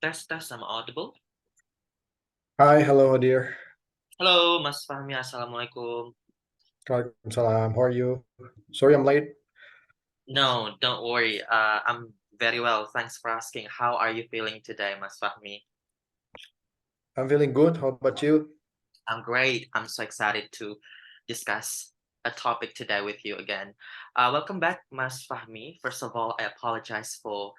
Tes, I'm audible. Hi, hello, dear. Halo, Mas Fahmi. Assalamualaikum. Waalaikumsalam. How are you? Sorry, I'm late. No, don't worry. I'm very well. Thanks for asking. How are you feeling today, Mas Fahmi? I'm feeling good. How about you? I'm great. I'm so excited to discuss a topic today with you again. Welcome back, Mas Fahmi. First of all, I apologize for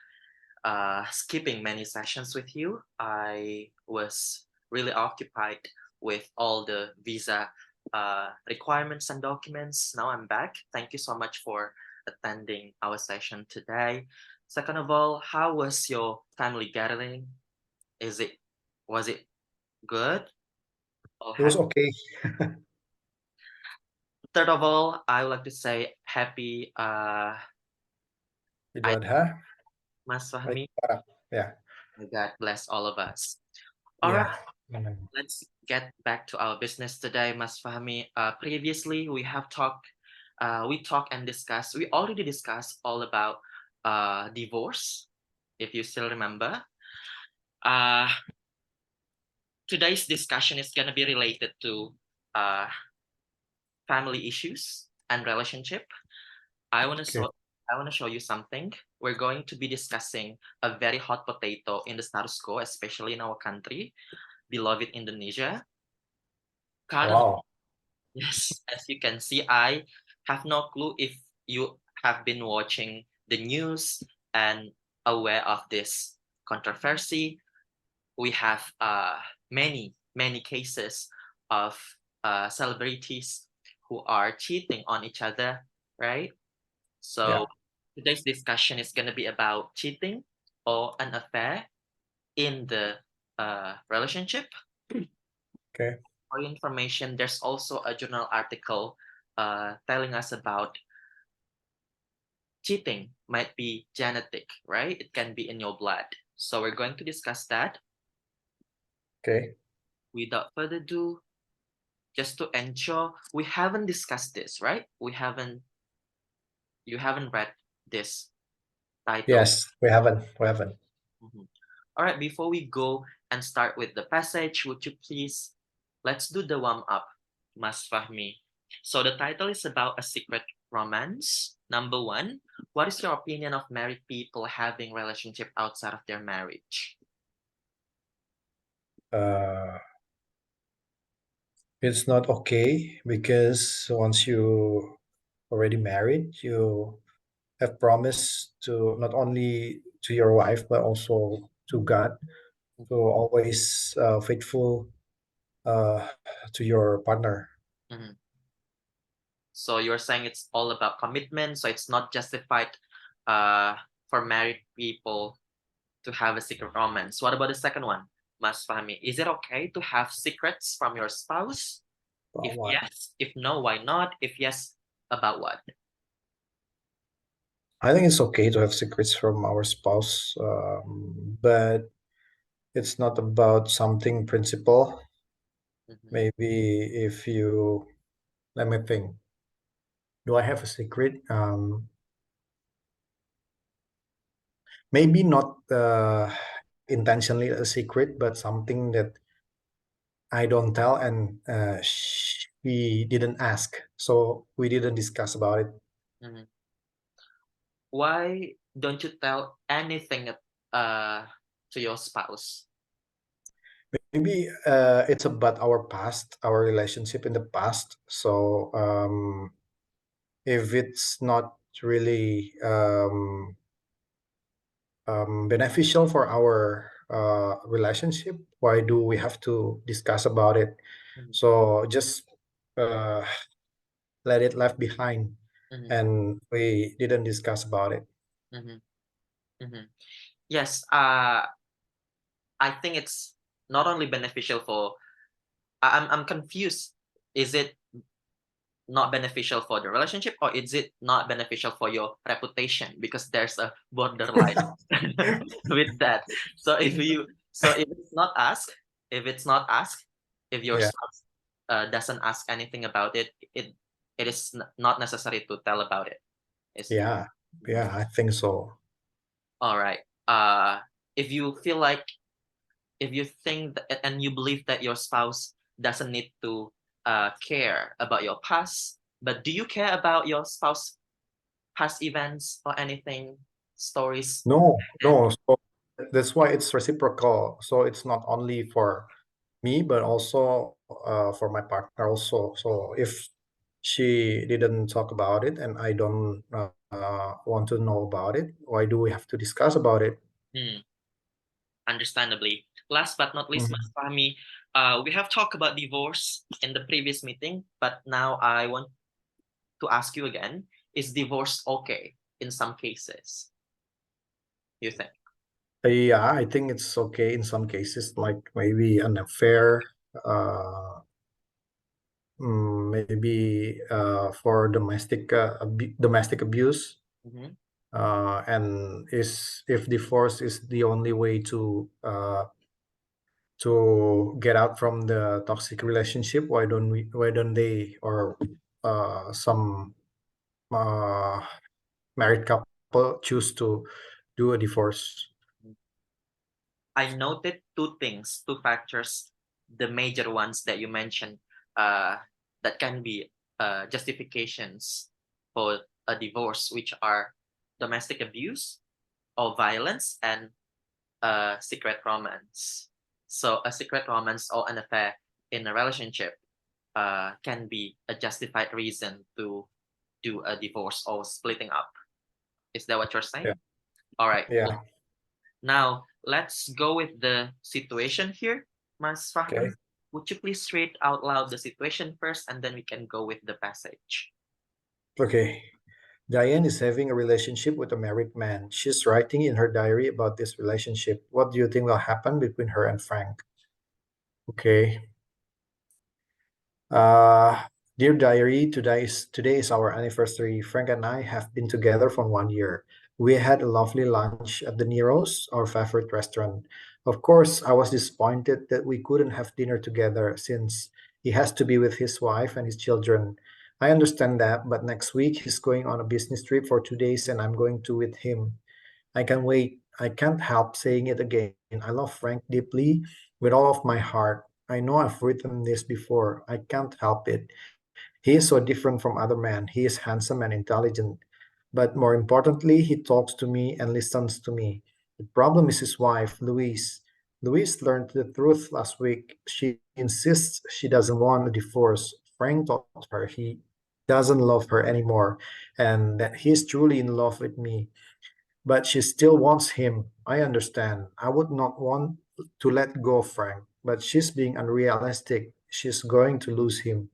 skipping many sessions with you. I was really occupied with all the visa requirements and documents. Now I'm back. Thank you so much for attending our session today. Second of all, how was your family gathering? Is it was it good or It was happy? okay. Third of all, I would like to say happy Idul I Adha. Mas Baik, Fahmi. Farah. Yeah, God bless all of us. All right. yeah. Amen. Let's get back to our business today, Mas Fahmi. Previously, we talked and discussed. We already discussed all about divorce, if you still remember. Uh, Today's discussion is gonna be related to uh, family issues and relationship. I wanna Okay. show I wanna show you something. We're going to be discussing a very hot potato in the status quo, especially in our country, beloved Indonesia. Currently, Wow. yes, as you can see, I have no clue if you have been watching the news and aware of this controversy. We have many cases of celebrities who are cheating on each other, right? Yeah. So today's discussion is going to be about cheating or an affair in the relationship. Okay. For your information, there's also a journal article telling us about cheating might be genetic, right? It can be in your blood. So we're going to discuss that. Okay. Without further ado, just to ensure we haven't discussed this, right? You haven't read this title. Yes, we haven't. We haven't. Mhm. All right, before we go and start with the passage, would you please let's do the warm up, Mas Fahmi. So the title is about a secret romance. Number one, what is your opinion of married people having relationship outside of their marriage? Uh, it's not okay because once you already married, you have promised to not only to your wife but also to God to Mhm, always faithful uh, to your partner. mhm. So you're saying it's all about commitment, so it's not justified uh, for married people to have a secret romance. What about the second one, Mas Fahmi? Is it okay to have secrets from your spouse? About If what? yes, if no, why not? If yes, about what? I think it's okay to have secrets from our spouse, but it's not about something principle. Mhm, Maybe if you let me think. Do I have a secret? Maybe not intentionally a secret, but something that I don't tell and she didn't ask, so we didn't discuss about it. mhm. Why don't you tell anything uh, to your spouse? Maybe it's about our past, our relationship in the past. So if it's not really beneficial for our relationship, why do we have to discuss about it? Mhm, So just uh, let it left behind, mhm, and we didn't discuss about it. mhm, mhm. Yes, I think it's not only beneficial for. I'm confused. Is it not beneficial for the relationship or is it not beneficial for your reputation because there's a borderline with that. So if it's not asked, If your Yeah. spouse doesn't ask anything about it, it is not necessary to tell about it. Is Yeah. Yeah. I think so. all right. If you feel like, if you think that, and you believe that your spouse doesn't need to care about your past, but do you care about your spouse past events or anything, stories? No, And no. So that's why it's reciprocal. So it's not only for me, but also for my partner also. So if she didn't talk about it and I don't want to know about it, why do we have to discuss about it? hmm, understandably, last but not least, Mas Mhm. Fahmi, we have talked about divorce in the previous meeting, but now I want to ask you again: is divorce okay in some cases? You think? Yeah, I think it's okay in some cases, like maybe an affair, uh, maybe for domestic abuse, Mhm. and is if divorce is the only way to get out from the toxic relationship, why don't they or some uh, married couple choose to do a divorce? I noted two things, two factors, the major ones that you mentioned, that can be justifications for a divorce, which are domestic abuse or violence and secret romance. So a secret romance or an affair in a relationship can be a justified reason to do a divorce or splitting up. Is that what you're Yeah. saying? All right. Yeah. Now, let's go with the situation here, Mas Fahmi. Okay. Would you please read out loud the situation first, and then we can go with the passage? Okay. Diane is having a relationship with a married man. She's writing in her diary about this relationship. What do you think will happen between her and Frank? Okay. Uh, Dear diary, today is our anniversary. Frank and I have been together for 1 year. We had a lovely lunch at the Nero's, our favorite restaurant. Of course, I was disappointed that we couldn't have dinner together since he has to be with his wife and his children. I understand that, but next week he's going on a business trip for 2 days and I'm going to with him. I can wait. I can't help saying it again. I love Frank deeply with all of my heart. I know I've written this before. I can't help it. He is so different from other men. He is handsome and intelligent. But more importantly, he talks to me and listens to me. The problem is his wife, Louise. Louise learned the truth last week. She insists she doesn't want a divorce. Frank told her he doesn't love her anymore and that he is truly in love with me. But she still wants him. I understand. I would not want to let go of Frank, but she's being unrealistic. She's going to lose him.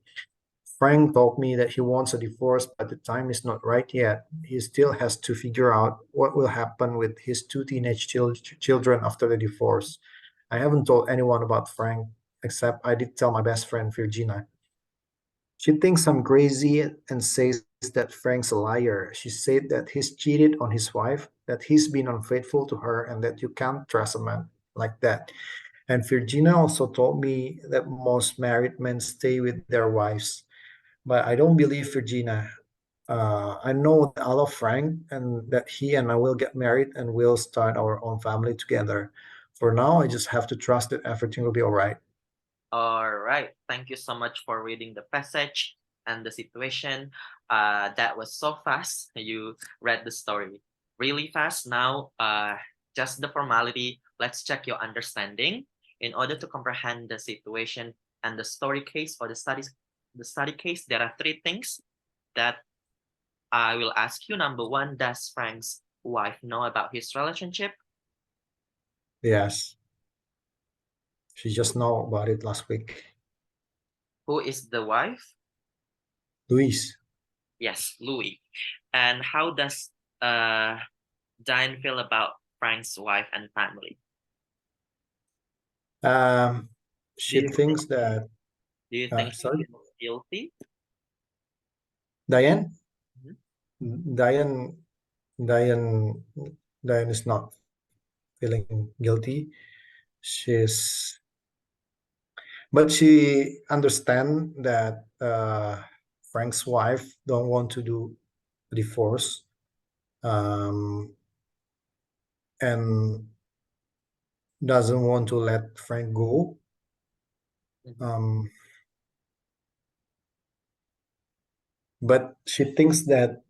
Frank told me that he wants a divorce, but the time is not right yet. He still has to figure out what will happen with his two teenage children after the divorce. I haven't told anyone about Frank, except I did tell my best friend, Virginia. She thinks I'm crazy and says that Frank's a liar. She said that he's cheated on his wife, that he's been unfaithful to her, and that you can't trust a man like that. And Virginia also told me that most married men stay with their wives. But I don't believe Virginia. I know that I love Frank and that he and I will get married and we'll start our own family together. For now, I just have to trust that everything will be all right. All right. Thank you so much for reading the passage and the situation. That was so fast. You read the story really fast. Now, just the formality. Let's check your understanding in order to comprehend the situation and the story case or the study case. There are three things that I will ask you. Number one, does Frank's wife know about his relationship? Yes, she just know about it last week. Who is the wife? Luis, Yes, Louis. And how does uh Diane feel about Frank's wife and family? um, Do she you think thinks that, she sorry, feels guilty? Diane, Mhm. Diane, Diane, Diane is not feeling guilty. She's But she understand that Frank's wife don't want to do a divorce, and doesn't want to let Frank go. Mhm. Um, but she thinks that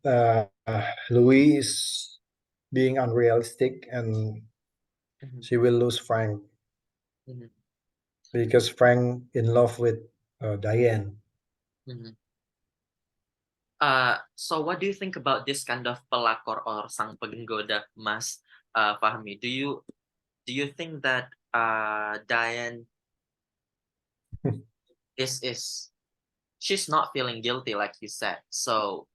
Louis is being unrealistic, and Mhm. she will lose Frank Mhm. because Frank in love with Diane. Mhm. So what do you think about this kind of pelakor or sang penggoda, Mas Fahmi? Do you think that Diane is she's not feeling guilty like you said? So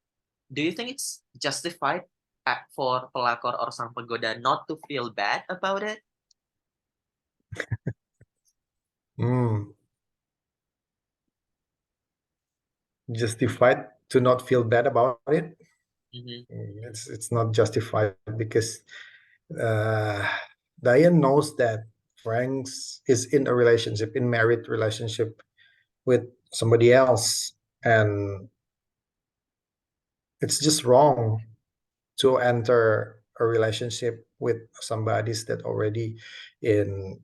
do you think it's justified for pelakor or sang penggoda not to feel bad about it? Mm, justified to not feel bad about it. Mm-hmm. It's not justified because uh, Diane knows that Franks is in a relationship, in married relationship with somebody else, and it's just wrong to enter a relationship with somebody's that already in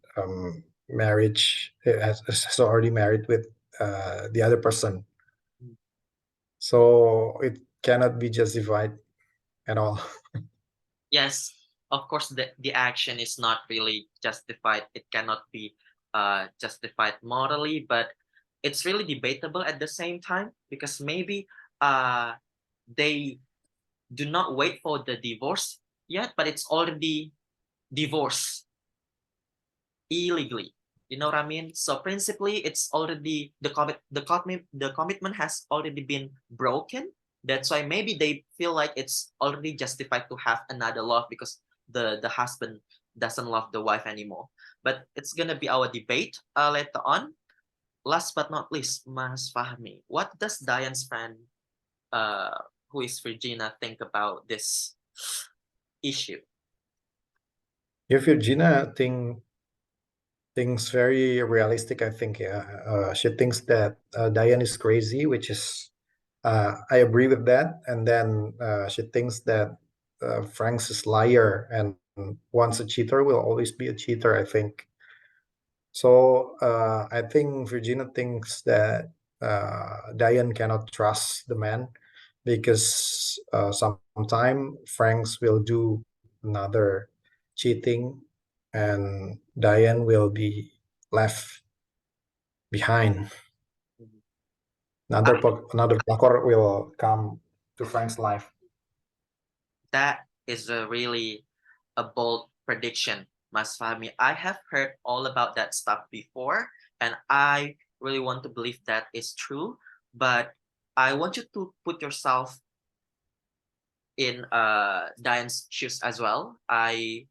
marriage, has already married with the other person. So it cannot be justified at all. Yes, of course, the action is not really justified. It cannot be justified morally, but it's really debatable at the same time because maybe uh, they do not wait for the divorce yet, but it's already divorce illegally. You know what I mean? So principally, it's already the commitment has already been broken. That's why maybe they feel like it's already justified to have another love because the husband doesn't love the wife anymore. But it's gonna be our debate later on. Last but not least, Mas Fahmi, what does Diane's friend, uh, who is Virginia, think about this issue? If Virginia thinks very realistic, I think. Yeah, she thinks that Diane is crazy, which is I agree with that. And then she thinks that Frank's is liar, and once a cheater will always be a cheater, I think. So I think Virginia thinks that Diane cannot trust the man because sometime Franks will do another cheating, and Diane will be left behind. Mhm. Another blocker will come to Frank's life. That is a really a bold prediction, Mas Fahmi. I have heard all about that stuff before, and I really want to believe that is true. But I want you to put yourself in Diane's shoes as well. I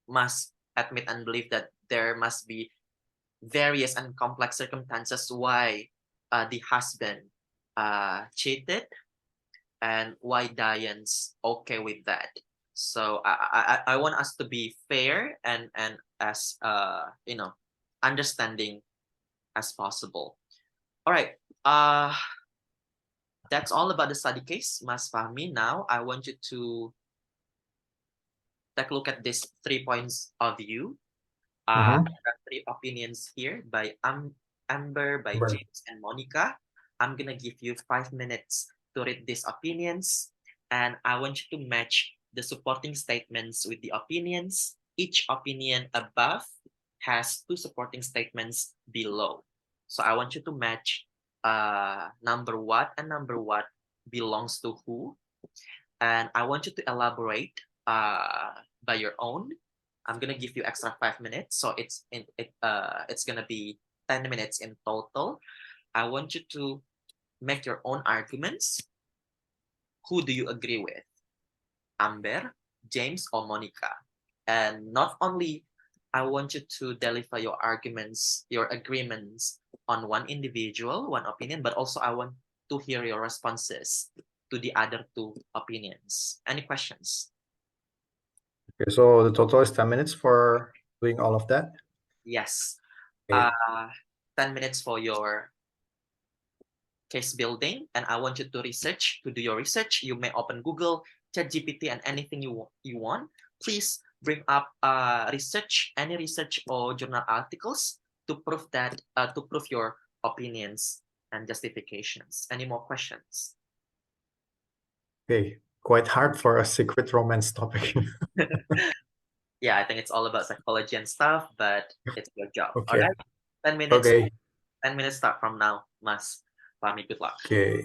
must admit and believe that there must be various and complex circumstances why the husband cheated and why Diane's okay with that. So I want us to be fair and as understanding as possible. All right. That's all about the study case, Mas Fahmi. Now I want you to take a look at these 3 points of view. Mhm. There are three opinions here by Amber, by Right. James, and Monica. I'm gonna give you 5 minutes to read these opinions, and I want you to match the supporting statements with the opinions. Each opinion above has two supporting statements below. So I want you to match number what and number what belongs to who, and I want you to elaborate by your own. I'm gonna give you extra 5 minutes, so it's gonna be 10 minutes in total. I want you to make your own arguments. Who do you agree with, Amber, James, or Monica? And not only I want you to deliver your arguments, your agreements on one individual, one opinion, but also I want to hear your responses to the other two opinions. Any questions? Okay, so the total is 10 minutes for doing all of that. Yes. Okay. Uh, 10 minutes for your case building, and I want you to research, to do your research. You may open Google, ChatGPT, and anything you want. Please bring up research, any research or journal articles to prove that to prove your opinions and justifications. Any more questions? Okay, quite hard for a secret romance topic. Yeah, I think it's all about psychology and stuff, but it's your job. All Okay, right, 10 minutes. okay, 10 minutes start from now, Mas Fahmi. Good luck. okay.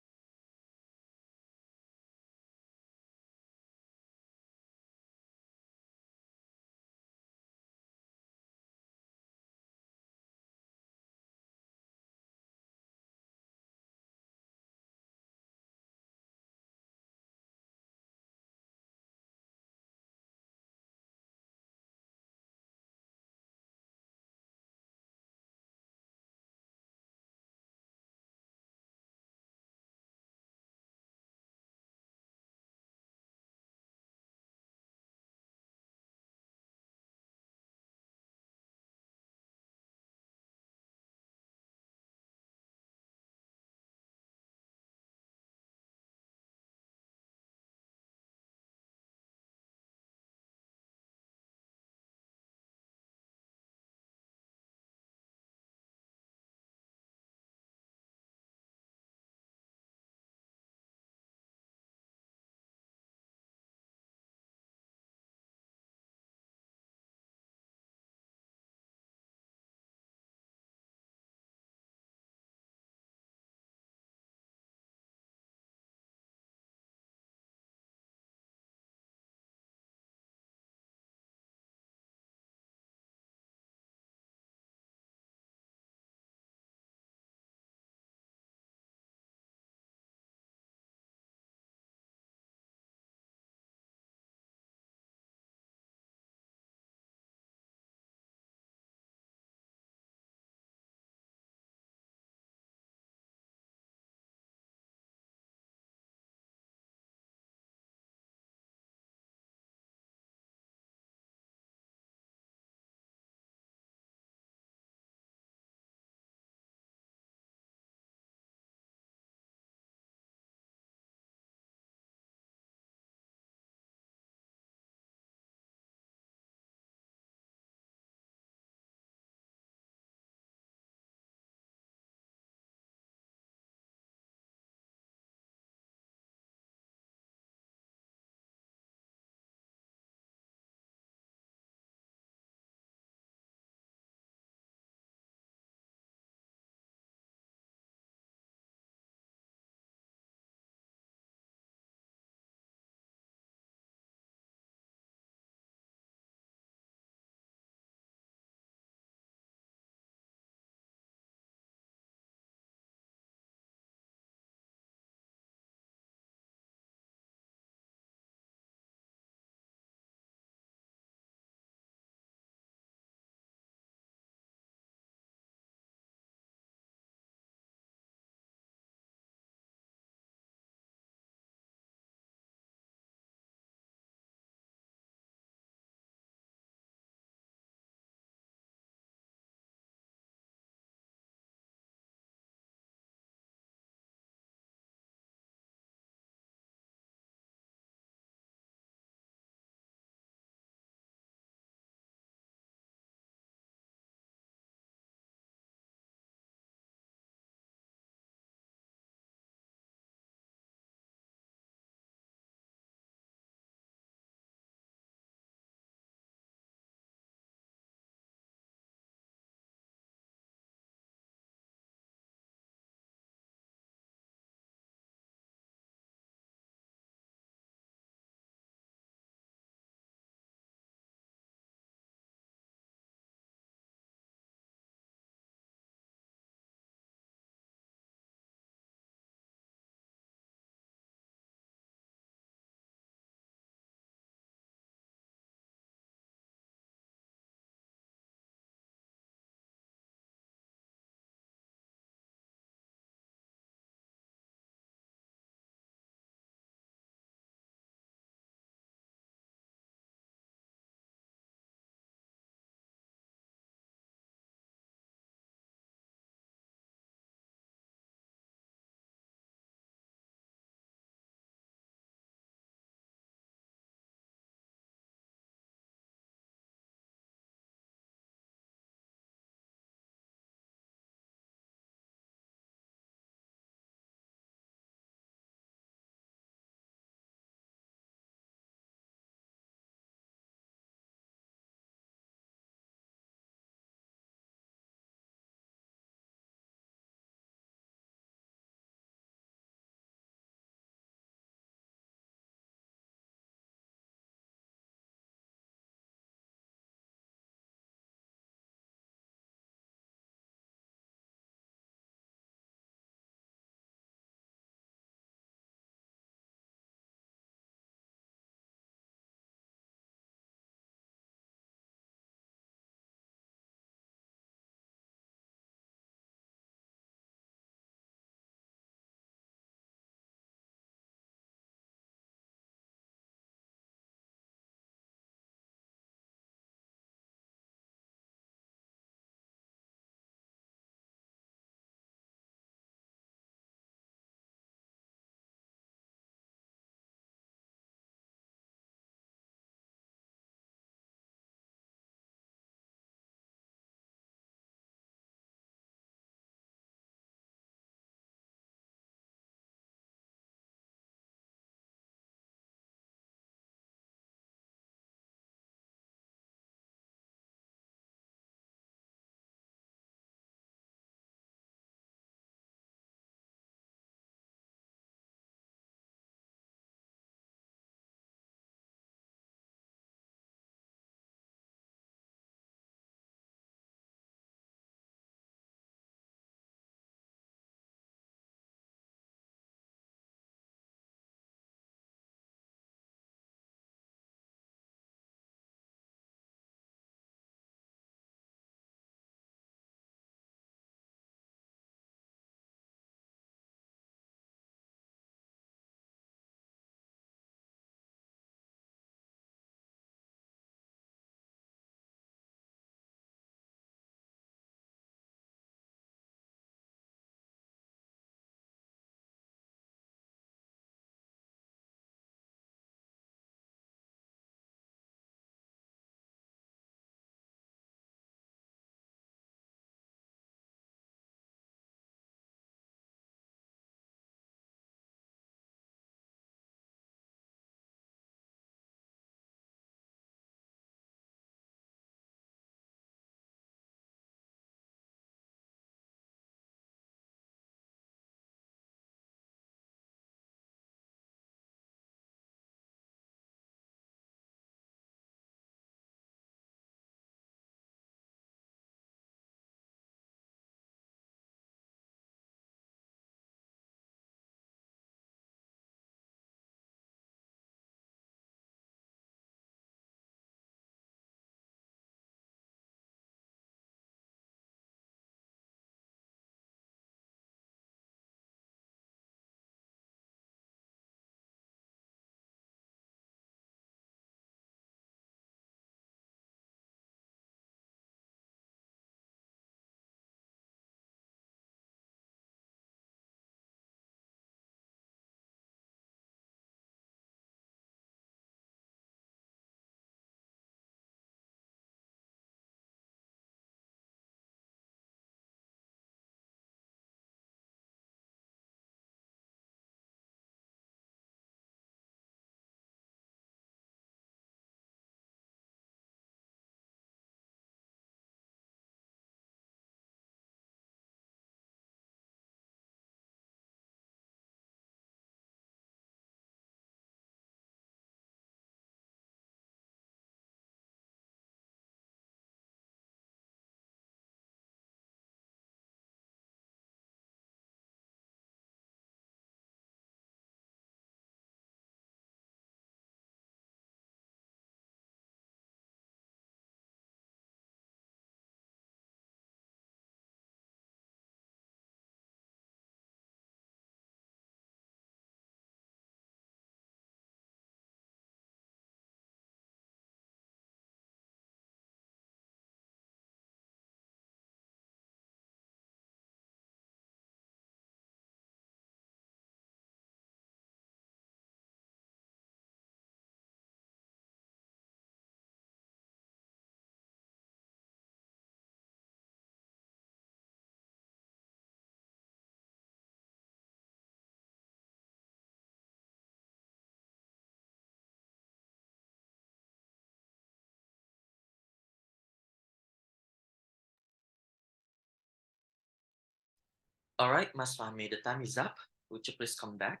All right, Mas Fahmi, the time is up. Would you please come back?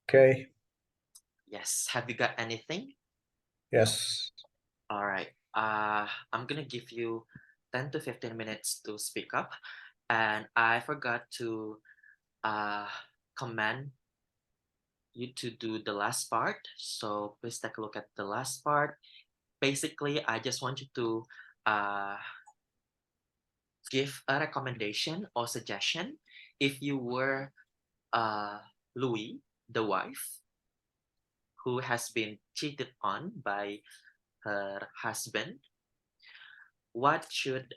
Okay. Yes. Have you got anything? Yes. All right. I'm gonna give you 10 to 15 minutes to speak up. And I forgot to uh, command you to do the last part. So please take a look at the last part. Basically, I just want you to uh, give a recommendation or suggestion if you were uh, Louis, the wife, who has been cheated on by her husband. What should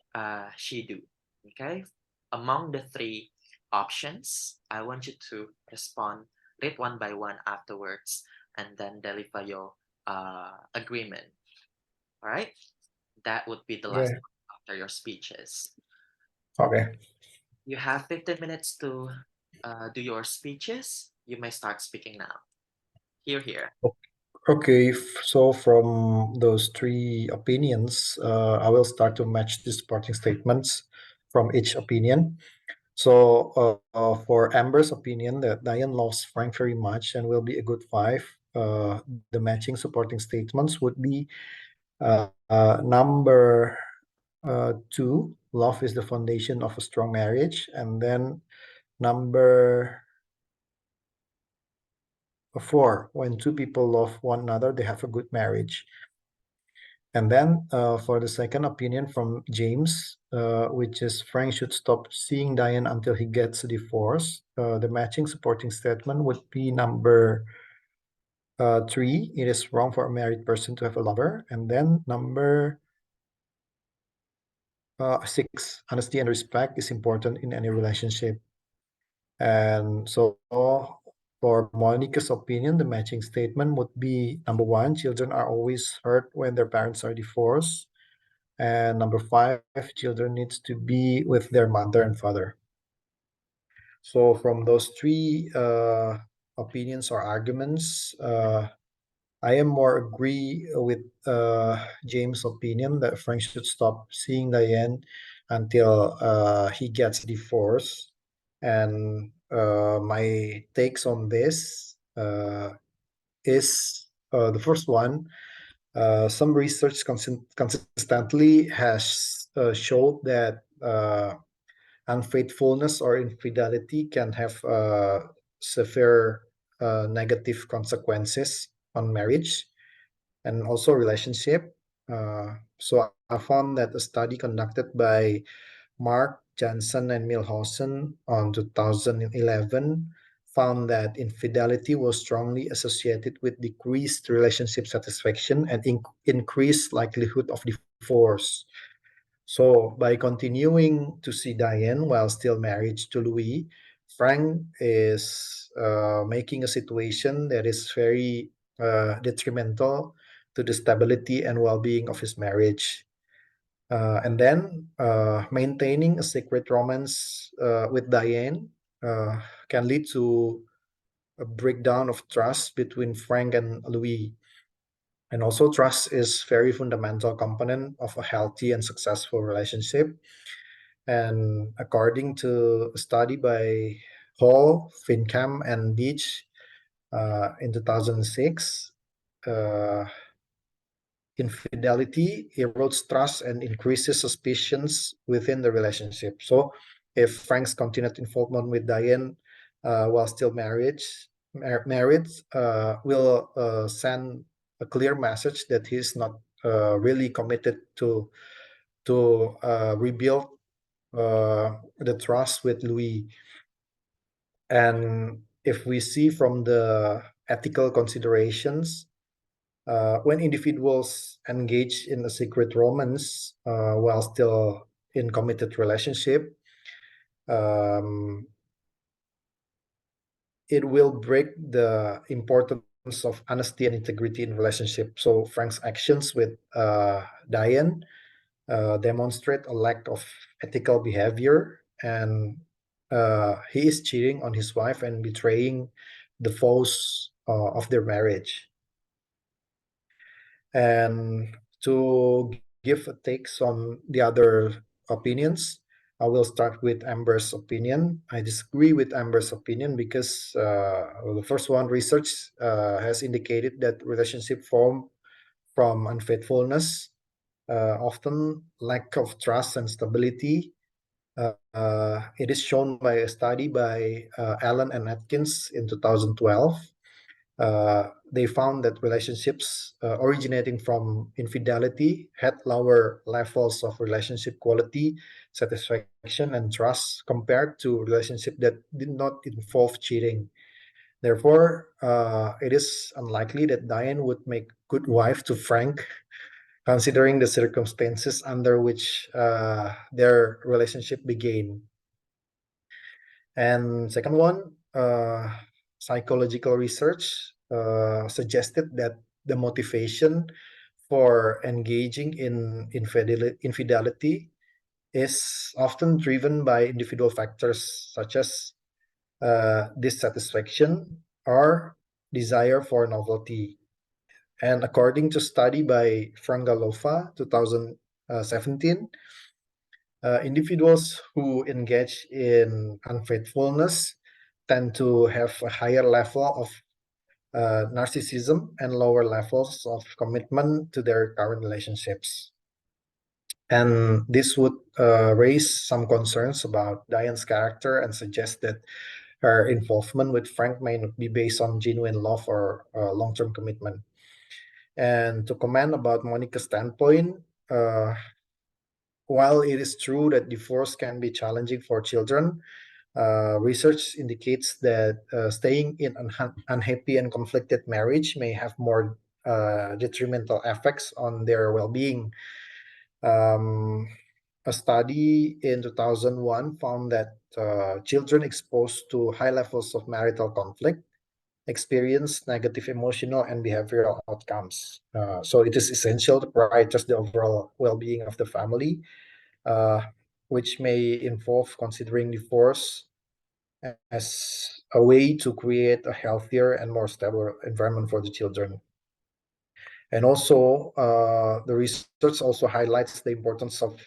she do? Okay, among the three options, I want you to respond, read one by one afterwards, and then deliver your agreement. All right, that would be the last Okay. one after your speeches. Okay. You have 15 minutes to do your speeches. You may start speaking now. Here, here. Okay. So from those three opinions, I will start to match the supporting statements from each opinion. So for Amber's opinion that Diane loves Frank very much and will be a good wife, the matching supporting statements would be number two, love is the foundation of a strong marriage. And then number four, when two people love one another, they have a good marriage. And then for the second opinion from James, which is Frank should stop seeing Diane until he gets a divorce, the matching supporting statement would be number three, it is wrong for a married person to have a lover. And then number six, honesty and respect is important in any relationship. And so for Monica's opinion, the matching statement would be number one, children are always hurt when their parents are divorced. And number five, children needs to be with their mother and father. So from those three opinions or arguments, I am more agree with James' opinion that Frank should stop seeing Diane until he gets divorced. And my takes on this is the first one. Some research consistently has showed that unfaithfulness or infidelity can have severe negative consequences on marriage and also relationship. So I found that a study conducted by Mark Johnson and Milhausen on 2011 found that infidelity was strongly associated with decreased relationship satisfaction and increased likelihood of divorce. So, by continuing to see Diane while still married to Louis, Frank is making a situation that is very detrimental to the stability and well being of his marriage. And then maintaining a secret romance with Diane uh, can lead to a breakdown of trust between Frank and Louis. And also, trust is very fundamental component of a healthy and successful relationship. And according to a study by Hall, Fincam, and Beach in 2006, uh, infidelity erodes trust and increases suspicions within the relationship. So, if Frank's continued involvement with Diane while still married will send a clear message that he's not really committed to rebuild the trust with Louis. And if we see from the ethical considerations, when individuals engage in a secret romance while still in committed relationship, um, it will break the importance of honesty and integrity in relationship. So Frank's actions with Diane demonstrate a lack of ethical behavior, and he is cheating on his wife and betraying the vows of their marriage. And to give a takes on the other opinions, I will start with Amber's opinion. I disagree with Amber's opinion because the first one, research has indicated that relationship form from unfaithfulness, often lack of trust and stability. It is shown by a study by Allen and Atkins in 2012. They found that relationships originating from infidelity had lower levels of relationship quality, satisfaction, and trust compared to relationships that did not involve cheating. Therefore, it is unlikely that Diane would make good wife to Frank, considering the circumstances under which their relationship began. And second one, psychological research suggested that the motivation for engaging in infidelity is often driven by individual factors such as dissatisfaction or desire for novelty. And according to study by Frangalova, 2017, individuals who engage in unfaithfulness tend to have a higher level of narcissism and lower levels of commitment to their current relationships. And this would raise some concerns about Diane's character and suggest that her involvement with Frank may not be based on genuine love or long term commitment. And to comment about Monica's standpoint, while it is true that divorce can be challenging for children, research indicates that staying in an unhappy and conflicted marriage may have more detrimental effects on their well being. Um, a study in 2001 found that children exposed to high levels of marital conflict experience negative emotional and behavioral outcomes. So it is essential to prioritize the overall well being of the family, uh, which may involve considering divorce as a way to create a healthier and more stable environment for the children. And also, the research also highlights the importance of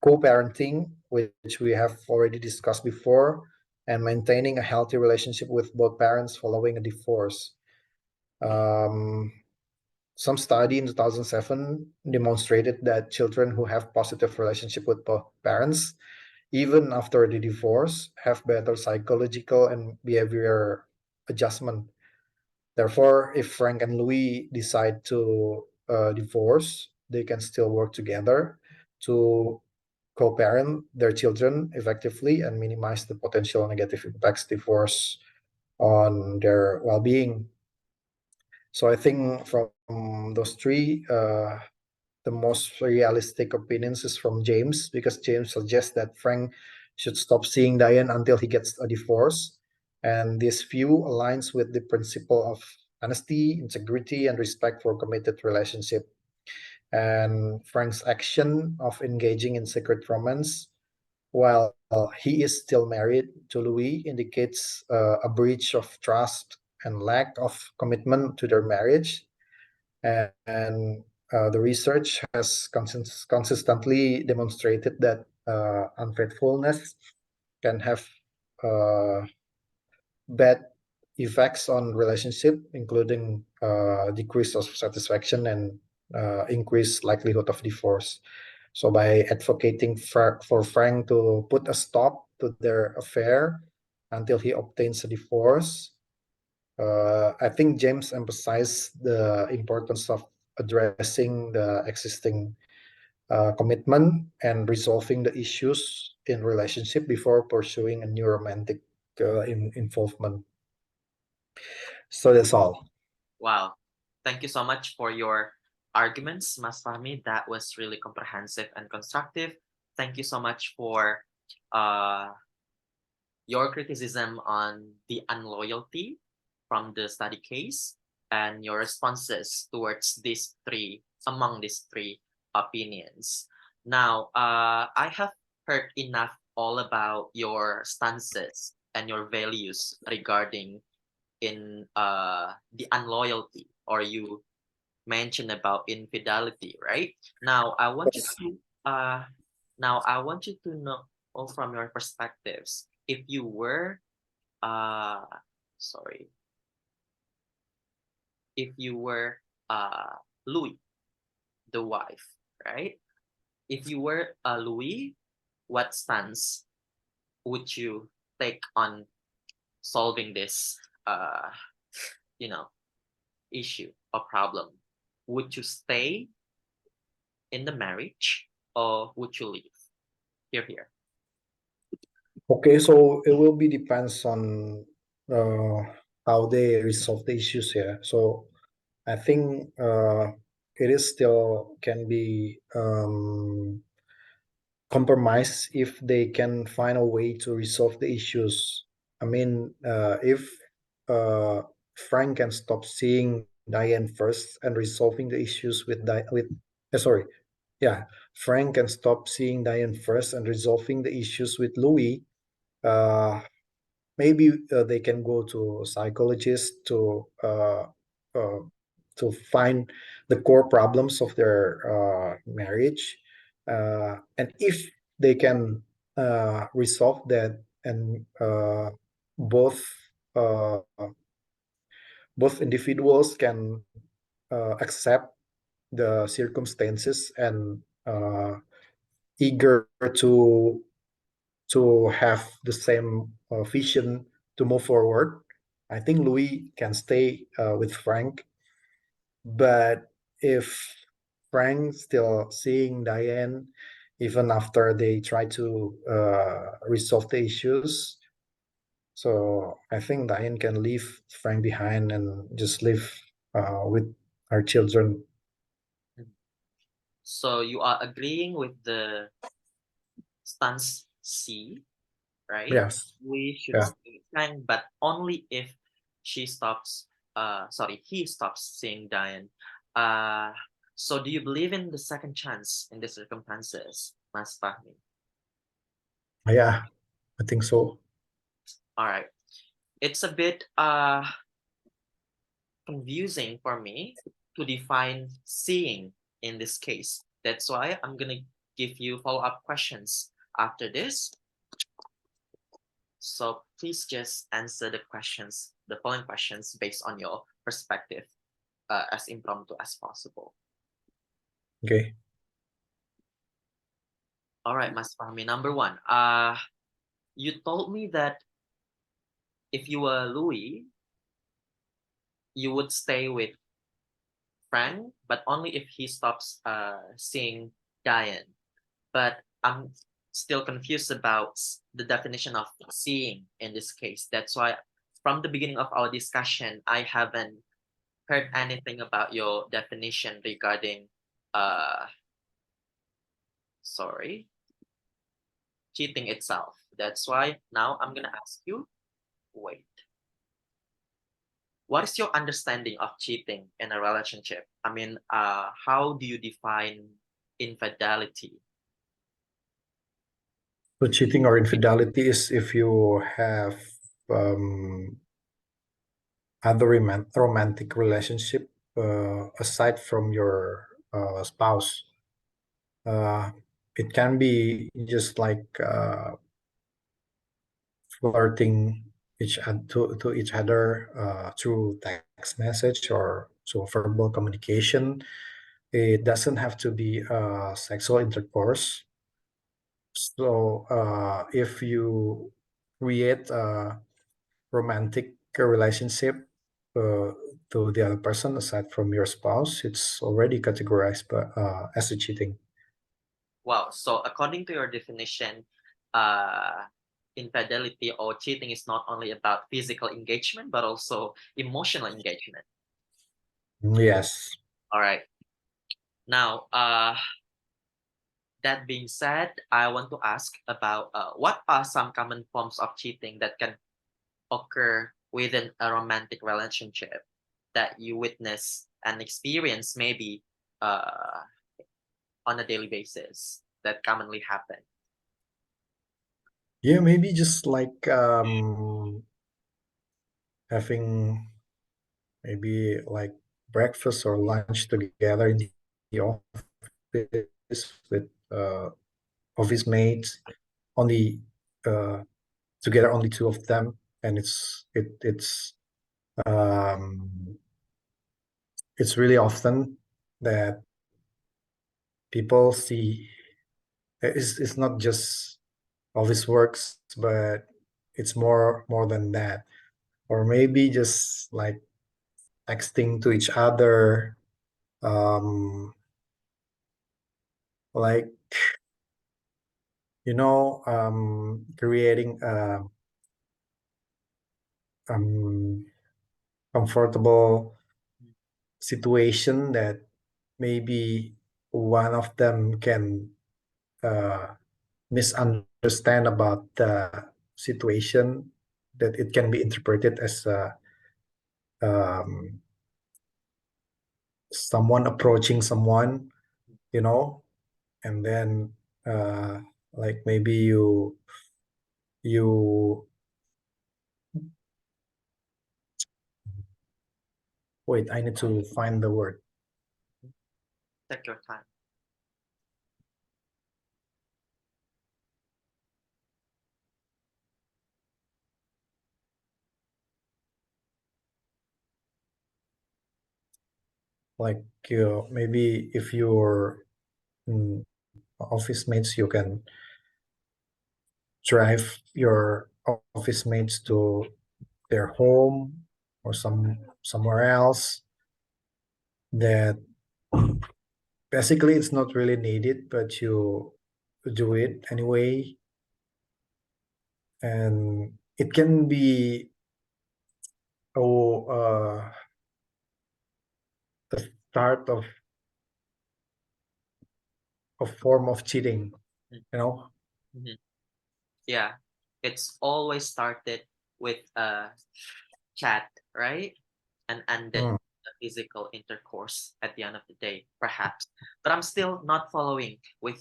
co-parenting, which we have already discussed before, and maintaining a healthy relationship with both parents following a divorce. Um, some study in 2007 demonstrated that children who have positive relationship with both parents, even after the divorce, have better psychological and behavior adjustment. Therefore, if Frank and Louis decide to divorce, they can still work together to co-parent their children effectively and minimize the potential negative impacts divorce on their well-being. So I think from those three, the most realistic opinions is from James, because James suggests that Frank should stop seeing Diane until he gets a divorce. And this view aligns with the principle of honesty, integrity, and respect for committed relationship. And Frank's action of engaging in secret romance while he is still married to Louis indicates a breach of trust and lack of commitment to their marriage. And the research has consistently demonstrated that unfaithfulness can have uh, bad effects on relationship, including decrease of satisfaction and increased likelihood of divorce. So by advocating for Frank to put a stop to their affair until he obtains a divorce, I think James emphasized the importance of addressing the existing commitment and resolving the issues in relationship before pursuing a new romantic involvement. So that's all. Wow. Thank you so much for your arguments, Mas Fahmi. That was really comprehensive and constructive. Thank you so much for uh, your criticism on the unloyalty from the study case and your responses towards these three, among these three opinions. Now, I have heard enough all about your stances and your values regarding in the unloyalty, or you mentioned about infidelity, right? Now I want you Yes. to uh Now, I want you to know from your perspectives, if you were, uh, sorry, if you were Louis, the wife, right? If you were Louis, what stance would you take on solving this, uh, you know, issue or problem? Would you stay in the marriage or would you leave? Here. Okay, so it will be depends on uh, how they resolve the issues here. So I think it is still can be compromise if they can find a way to resolve the issues. I mean, if uh, Frank can stop seeing Diane first and resolving the issues with sorry, yeah, Frank can stop seeing Diane first and resolving the issues with Louis. Uh, Maybe they can go to a psychologist uh, to find the core problems of their marriage, and if they can resolve that, and both uh, both individuals can accept the circumstances and eager to have the same vision to move forward. I think Louis can stay with Frank, but if Frank still seeing Diane, even after they try to resolve the issues, so I think Diane can leave Frank behind and just live with our children. So you are agreeing with the stance C, right? Yes, We should yeah, stay frank, but only if she stops. He stops seeing Diane. Uh, so do you believe in the second chance in the circumstances, Mas Fahmi? yeah, I think so. All right. It's a bit confusing for me to define seeing in this case. That's why I'm gonna give you follow-up questions after this. So please just answer the following questions based on your perspective, as impromptu as possible. Okay. All right, Mas Fahmi. Number one, you told me that if you were Louis, you would stay with Frank, but only if he stops seeing Diane. But I'm still confused about the definition of seeing in this case. That's why from the beginning of our discussion, I haven't heard anything about your definition regarding uh sorry, cheating itself. That's why now I'm gonna ask you, wait, what is your understanding of cheating in a relationship? I mean, how do you define infidelity? So cheating or infidelity is if you have um, other romantic relationship aside from your spouse. Uh, it can be just like flirting to each other through text message or so verbal communication. It doesn't have to be sexual intercourse. So if you create a romantic relationship uh, to the other person aside from your spouse, it's already categorized as a cheating. Wow. So according to your definition, uh, infidelity or cheating is not only about physical engagement, but also emotional engagement. Yes. All right. Now, that being said, I want to ask about what are some common forms of cheating that can occur within a romantic relationship that you witness and experience maybe uh, on a daily basis that commonly happen? Yeah, maybe just like having maybe like breakfast or lunch together in the office with office mates, only together, only two of them, and um, it's really often that people see it's not just office works, but it's more than that, or maybe just like texting to each other, um, like creating a um, comfortable situation that maybe one of them can uh, misunderstand about the situation, that it can be interpreted as um, someone approaching someone, you know, and then uh, like maybe you wait. I need to find the word. Take your time. Like maybe if you're mm, office mates, you can drive your office mates to their home or somewhere else, that basically it's not really needed, but you do it anyway, and it can be the start of a form of cheating, you know. Mhm. Yeah, it's always started with a chat, right? And ended Mm, the physical intercourse at the end of the day, perhaps. But I'm still not following with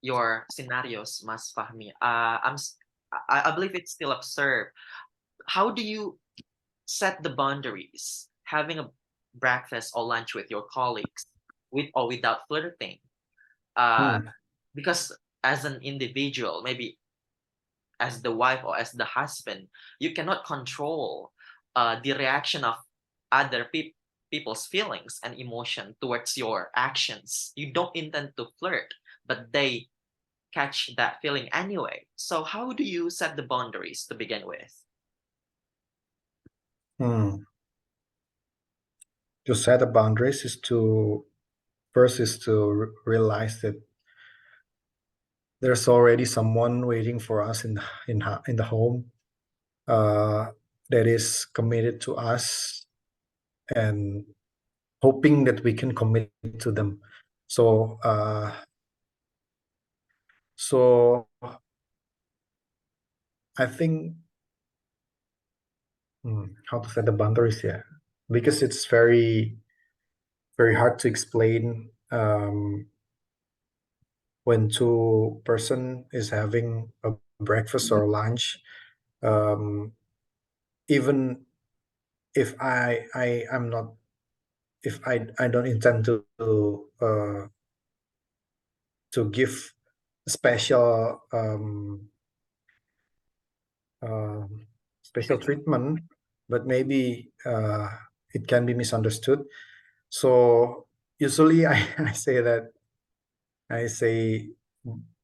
your scenarios, Mas Fahmi. I believe it's still absurd. How do you set the boundaries? Having a breakfast or lunch with your colleagues, with or without flirting? Uh, mm, because as an individual, maybe as the wife or as the husband, you cannot control the reaction of other people's feelings and emotion towards your actions. You don't intend to flirt, but they catch that feeling anyway. So how do you set the boundaries to begin with? mm. To set the boundaries is to first is to realize that there's already someone waiting for us in the home, uh, that is committed to us and hoping that we can commit to them. So so I think how to set the boundaries, yeah, because it's very hard to explain when two person is having a breakfast or lunch, um, even if I'm not, if I don't intend to give special um, special treatment, but maybe it can be misunderstood. So usually I say that, I say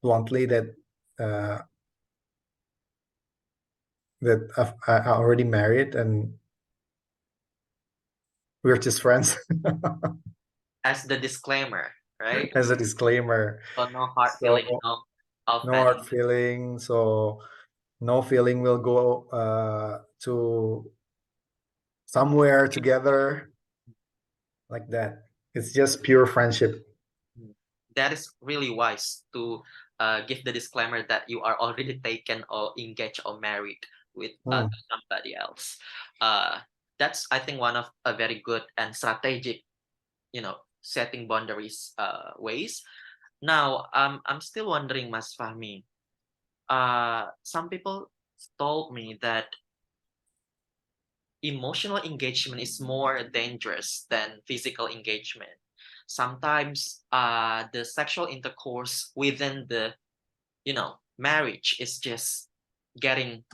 bluntly that uh, I already married and we're just friends, As the disclaimer, right? as a disclaimer. So no hard So feeling, no all no petty. hard feeling. So no feeling will go to somewhere together like that. It's just pure friendship. Mm. That is really wise to give the disclaimer that you are already taken or engaged or married with Mm, somebody else. Uh, that's, I think, one of a very good and strategic, setting boundaries ways. Now, I'm still wondering, Mas Fahmi. Some people told me that emotional engagement is more dangerous than physical engagement. Sometimes the sexual intercourse within the marriage is just getting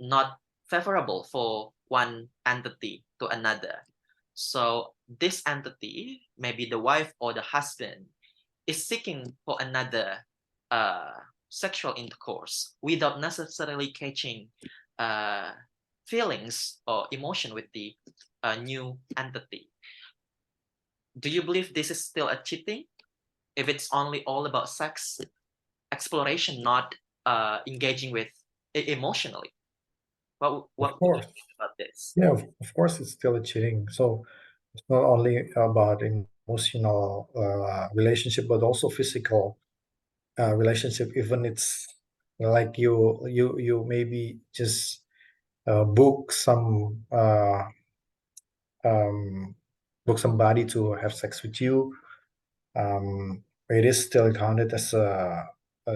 not favorable for one entity to another. So this entity, maybe the wife or the husband, is seeking for another sexual intercourse without necessarily catching feelings or emotion with the new entity. Do you believe this is still a cheating if it's only all about sex exploration, not engaging with emotionally? What Of do you course. think about this? Yeah, of course, it's still a cheating. So it's not only about emotional relationship, but also physical relationship. Even it's like you maybe just book um, book somebody to have sex with you. It is still counted as a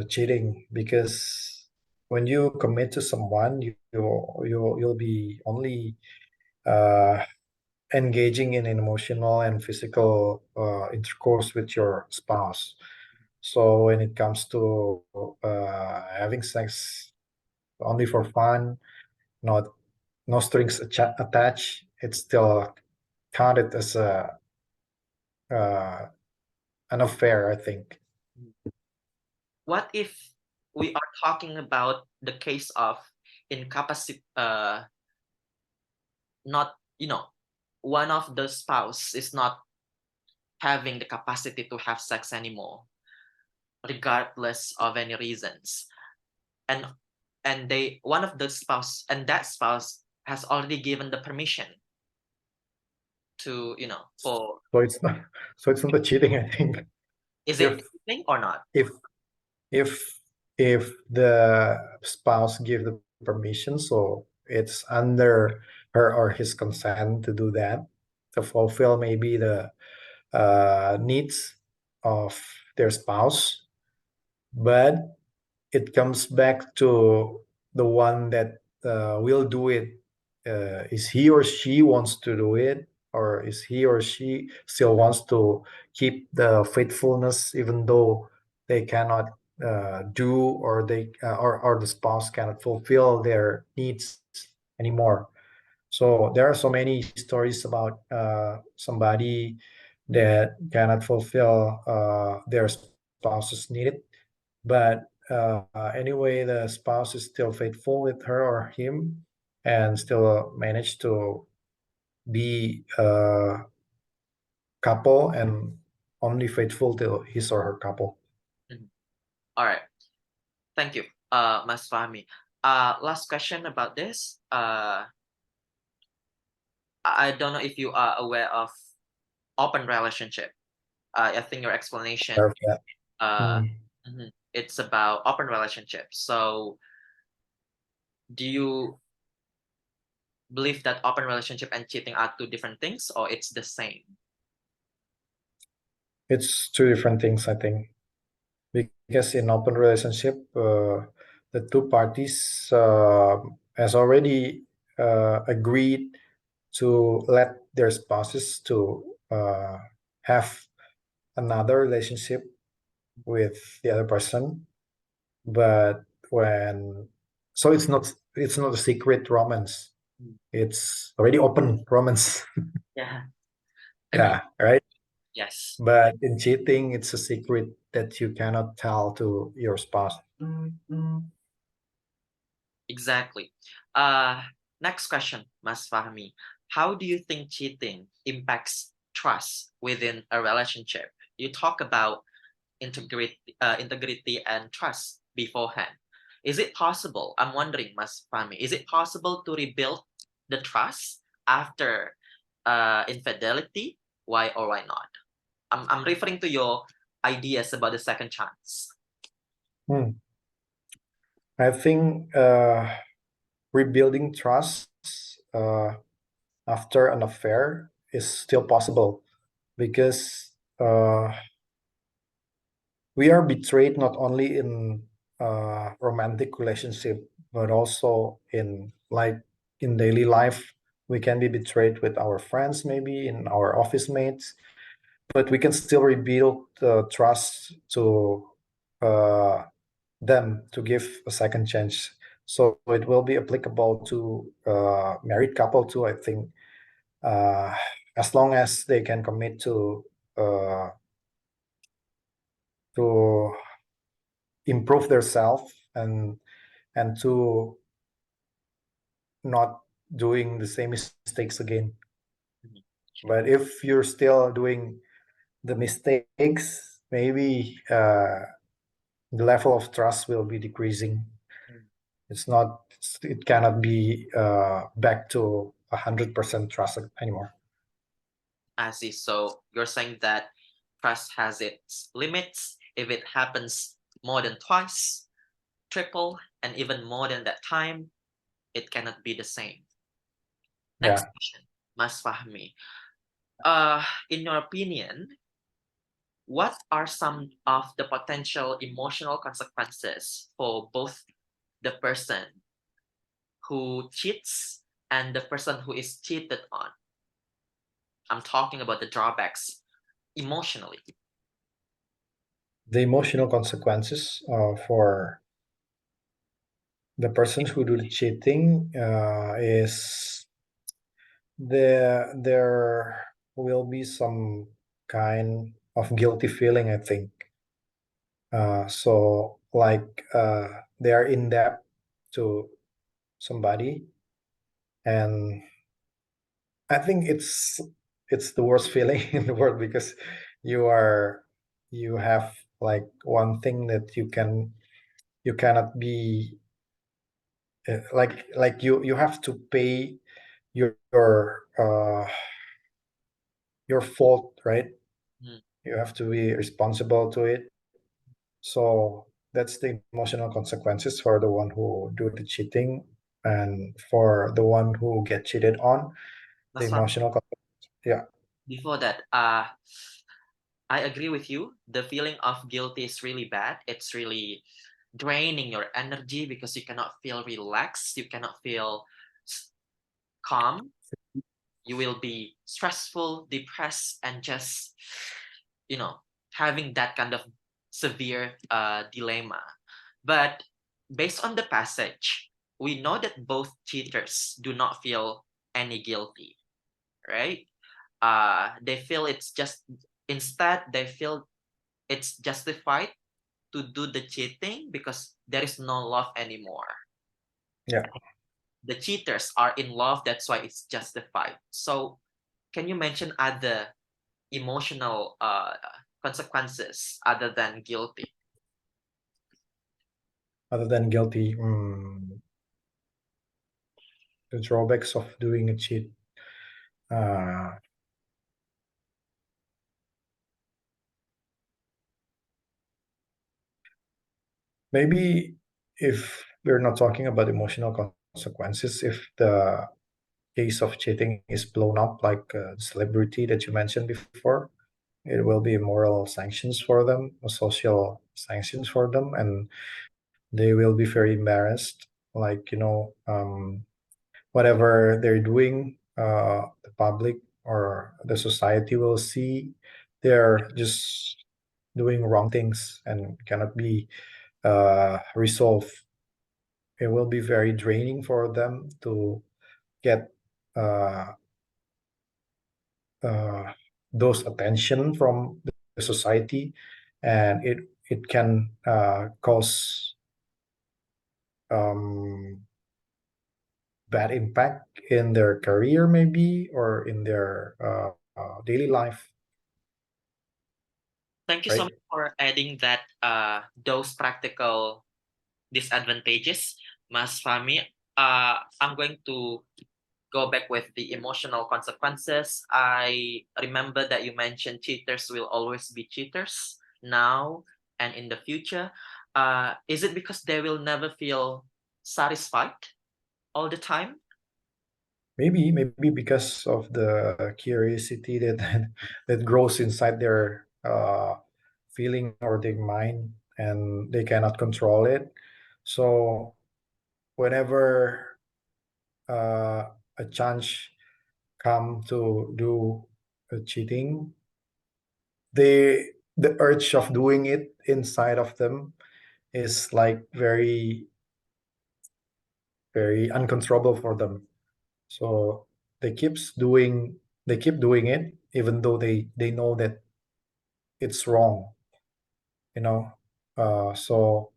cheating because when you commit to someone, you'll be only uh, engaging in an emotional and physical intercourse with your spouse. So when it comes to having sex only for fun, not no strings attached, it's still counted as uh, an affair, I think. What if we are talking about the case of incapacity, not, one of the spouse is not having the capacity to have sex anymore, regardless of any reasons. And they one of the spouse and that spouse has already given the permission to, for So it's not so it's not a cheating, I think. is it If cheating or not? if if if the spouse give the permission, so it's under her or his consent to do that, to fulfill maybe the needs of their spouse, but it comes back to the one that will do it. Is he or she wants to do it, or is he or she still wants to keep the faithfulness even though they cannot do, or or the spouse cannot fulfill their needs anymore. So there are so many stories about somebody that cannot fulfill their spouse's need, but anyway, the spouse is still faithful with her or him and still manage to be a couple and only faithful to his or her couple. Mhm. All right, thank you, Mas Fahmi. Last question about this. I don't know if you are aware of open relationship. I think your explanation, Of that. uh, Mm. it's about open relationship. So, do you believe that open relationship and cheating are two different things, or it's the same? It's two different things, I think, because in open relationship, the two parties has already agreed to let their spouses to have another relationship with the other person, but when so it's not a secret romance, Mm. it's already open romance. Yeah, agree. Yeah, right. Yes, But in cheating, it's a secret that you cannot tell to your spouse. exactly. Uh, Next question, Mas Fahmi. How do you think cheating impacts trust within a relationship? You talk about integrity and trust beforehand. Is it possible? I'm wondering, Mas Fahmi, is it possible to rebuild the trust after infidelity? Why or why not? I'm referring to your ideas about the second chance. Hmm. I think rebuilding trust uh, after an affair is still possible because we are betrayed not only in romantic relationship but also in in daily life. We can be betrayed with our friends, maybe in our office mates, but we can still rebuild trust to them to give a second chance. So it will be applicable to married couple too, I think, as long as they can commit uh, to improve themselves and to not doing the same mistakes again. Mhm. But if you're still doing the mistakes, maybe the level of trust will be decreasing. Mm. It's not. It cannot be back to 100% trust anymore. I see. So you're saying that trust has its limits. If it happens more than twice, triple, and even more than that time, it cannot be the same. Next Yeah. question, Mas Fahmi. In your opinion, what are some of the potential emotional consequences for both the person who cheats and the person who is cheated on? I'm talking about the drawbacks emotionally. The emotional consequences for the persons who do the cheating is there will be some kind of guilty feeling, I think. So like they are in debt to somebody, and I think it's the worst feeling in the world because you have like one thing that you cannot be like you have to pay your fault, right? Mm, You have to be responsible to it. So that's the emotional consequences for the one who do the cheating, and for the one who get cheated on. The Mas Fahmi, emotional, yeah, before that, I agree with you. The feeling of guilty is really bad. It's really draining your energy because you cannot feel relaxed. You cannot feel calm. You will be stressful, depressed, and just, you know, having that kind of severe dilemma. But based on the passage, we know that both cheaters do not feel any guilty, right? They feel it's just, instead, they feel it's justified to do the cheating because there is no love anymore. yeah. The cheaters are in love, that's why it's justified. So, can you mention other emotional consequences other than guilty? Other than guilty, the drawbacks of doing a cheat. Uh, Maybe if we're not talking about emotional consequences, if the case of cheating is blown up like celebrity that you mentioned before, it will be moral sanctions for them, social sanctions for them, and they will be very embarrassed. Like whatever they're doing, the public or the society will see they're just doing wrong things and cannot be resolved. It will be very draining for them to get uh, uh, those attention from the society, and it can cause um, bad impact in their career maybe or in their daily life, Thank you so right? much for adding that those practical disadvantages, Mas Fami. I'm going to go back with the emotional consequences. I remember that you mentioned cheaters will always be cheaters now and in the future. Is it because they will never feel satisfied all the time? Maybe because of the curiosity that that grows inside their feeling or their mind, and they cannot control it. So whenever a chance come to do a cheating, they the urge of doing it inside of them is like very very uncontrollable for them. So they keep doing it even though they know that it's wrong, you know. So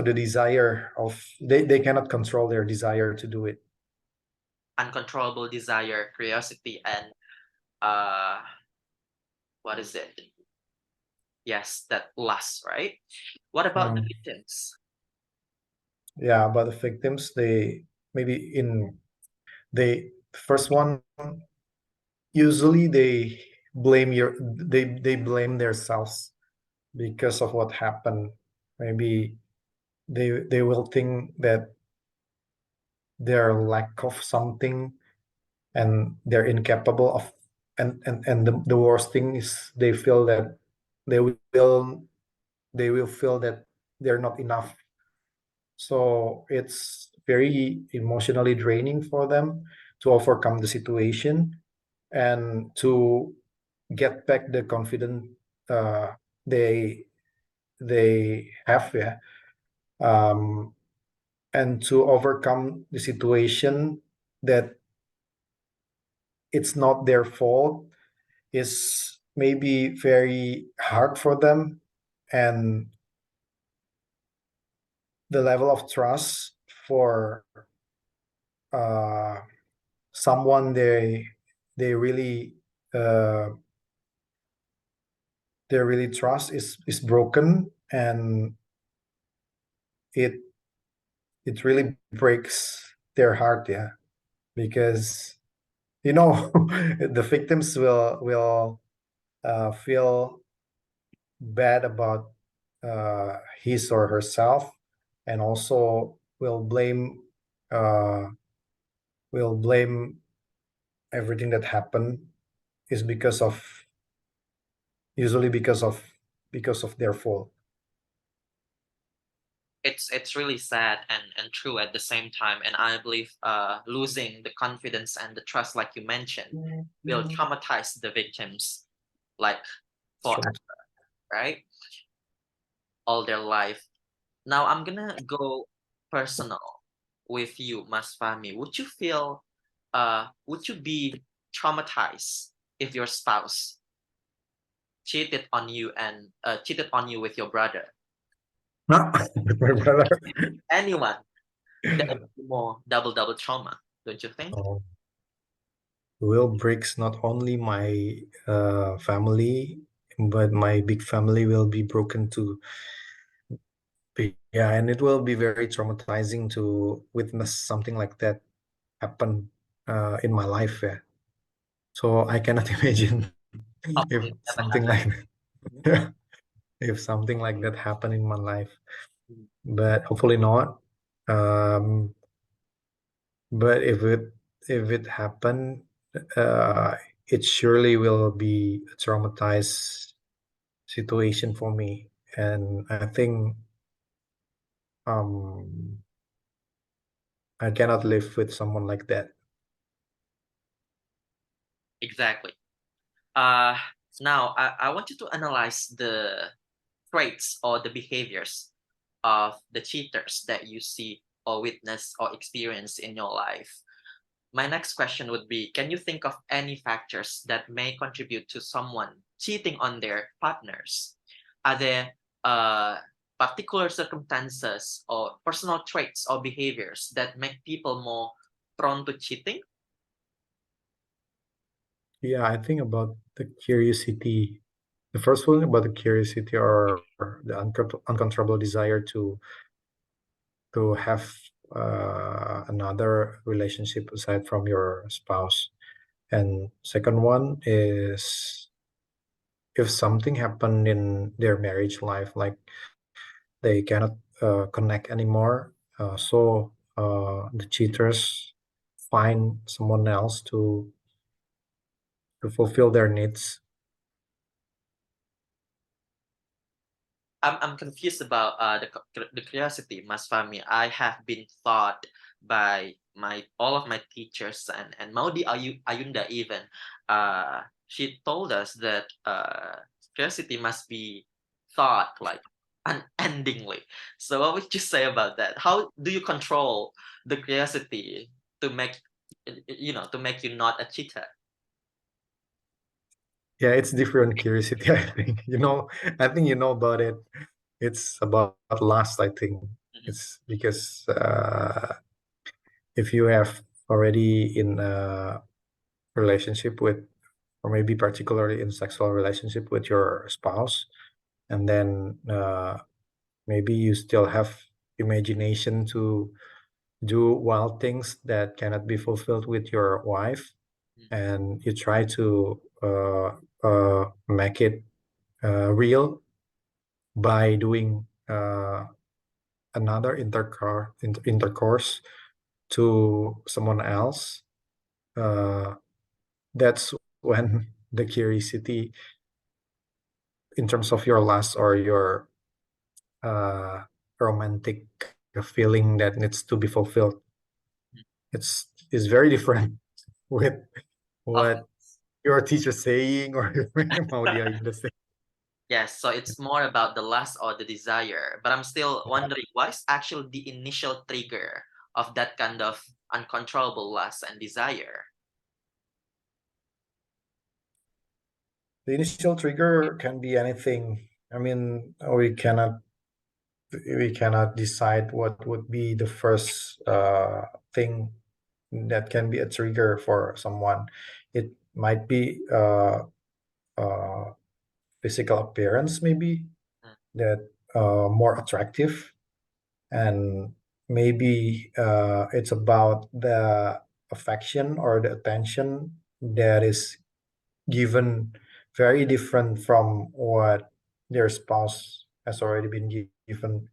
the desire of they cannot control their desire to do it. Uncontrollable desire, curiosity, and uh, what is it? Yes, that lust, right? What about the Mm. victims? Yeah, but the victims, they maybe in they first one, usually they blame themselves because of what happened. Maybe they will think that their lack of something, and they're incapable of, and the worst thing is they feel that they will they will feel that they're not enough. So it's very emotionally draining for them to overcome the situation and to get back the confidence uh, they have, yeah. um, and to overcome the situation that it's not their fault is maybe very hard for them, and the level of trust for uh, someone they really uh, they really trust is broken, and it it really breaks their heart, yeah, because you know the victims will feel bad about his or herself, and also uh, will blame everything that happened is because of usually because of their fault. It's really sad and true at the same time, and I believe losing the confidence and the trust, like you mentioned, will traumatize the victims like Sure. forever, right? All their life. Now I'm gonna go personal with you, Mas Fahmi. Would you be traumatized if your spouse cheated on you with your brother? No, my brother. Anyone, that would be more double trauma, don't you think? Oh, will breaks not only my family, but my big family will be broken too. Yeah, and it will be very traumatizing to witness something like that happen in my life. Yeah. So I cannot imagine if Hopefully never something happen. like if something like that happen in my life, Mhm. but hopefully not. Um, but if it happen, uh, it surely will be a traumatized situation for me, and I think um, I cannot live with someone like that. Exactly. Uh, Now I want you to analyze the traits or the behaviors of the cheaters that you see or witness or experience in your life. My next question would be, can you think of any factors that may contribute to someone cheating on their partners? Are there particular circumstances or personal traits or behaviors that make people more prone to cheating? Yeah, I think about the curiosity. The first one about the curiosity, or the uncontrollable desire to have another relationship aside from your spouse. And second one is if something happened in their marriage life, like they cannot connect anymore, so the cheaters find someone else to fulfill their needs. I'm confused about the curiosity, Mas Fahmi. I have been taught by my all of my teachers and Maudi Ayunda even. She told us that curiosity must be thought like unendingly. So what would you say about that? How do you control the curiosity to make to make you not a cheater? Yeah, it's different curiosity, I think. I think you know about it. It's about lust, I think. Mhm. It's because if you have already in a relationship with, or maybe particularly in sexual relationship with your spouse, and then maybe you still have imagination to do wild things that cannot be fulfilled with your wife, Mm, and you try to make it real by doing another intercourse to someone else. uh, that's when the curiosity in terms of your lust or your uh, romantic feeling that needs to be fulfilled, mm. it's very different with Of what your teacher saying or mau dia Inggris saying. yes, so it's more about the lust or the desire. But I'm still wondering what is actually the initial trigger of that kind of uncontrollable lust and desire? The initial trigger can be anything. I mean, we cannot decide what would be the first thing that can be a trigger for someone. It might be uh, physical appearance, maybe Mm, that more attractive, and maybe it's about the affection or the attention that is given very different from what their spouse has already been given,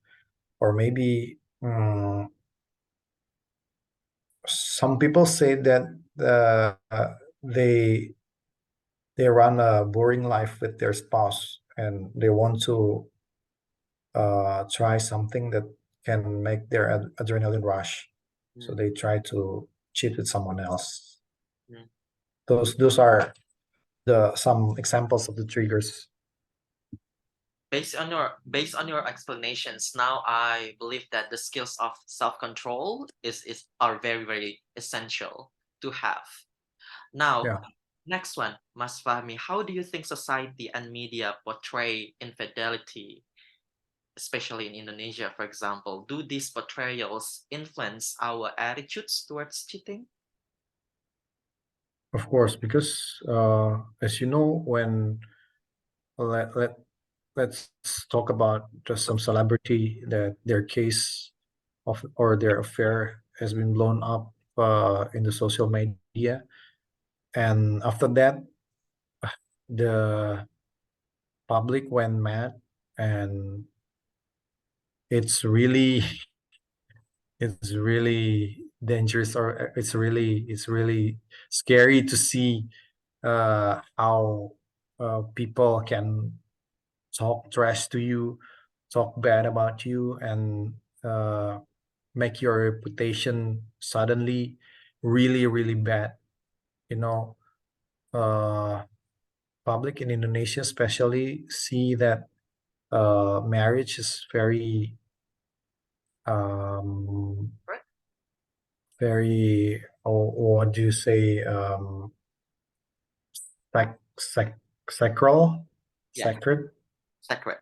or maybe some people say that they they run a boring life with their spouse and they want to try something that can make their adrenaline rush, so mm, they try to cheat with someone else. mm. Those are the some examples of the triggers. Based on your explanations, now I believe that the skills of self-control are very, very essential to have. Now, Yeah, next one, Mas Fahmi, how do you think society and media portray infidelity, especially in Indonesia, for example? Do these portrayals influence our attitudes towards cheating? of course, because as you know, when let, let let's talk about just some celebrity that their case of or their affair has been blown up in the social media, and after that the public went mad, and it's really it's really dangerous, or it's really scary to see how people can talk trash to you, talk bad about you, and uh, make your reputation suddenly really, really bad. You know, uh, public in Indonesia especially see that marriage is very, um, Right? what do you say, sacral, Yeah, sacred. sacred.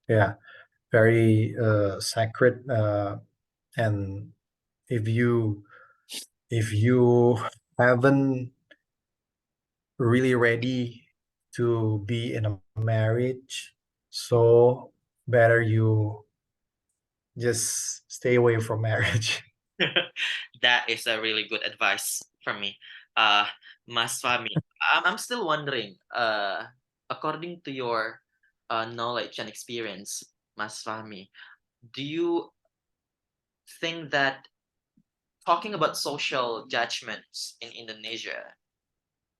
Yeah, very sacred. And if you if you haven't really ready to be in a marriage, so better you just stay away from marriage. That is a really good advice from me. Uh, Mas Fahmi, I'm still wondering, according to your knowledge and experience, Mas Fahmi, do you think that talking about social judgments in Indonesia,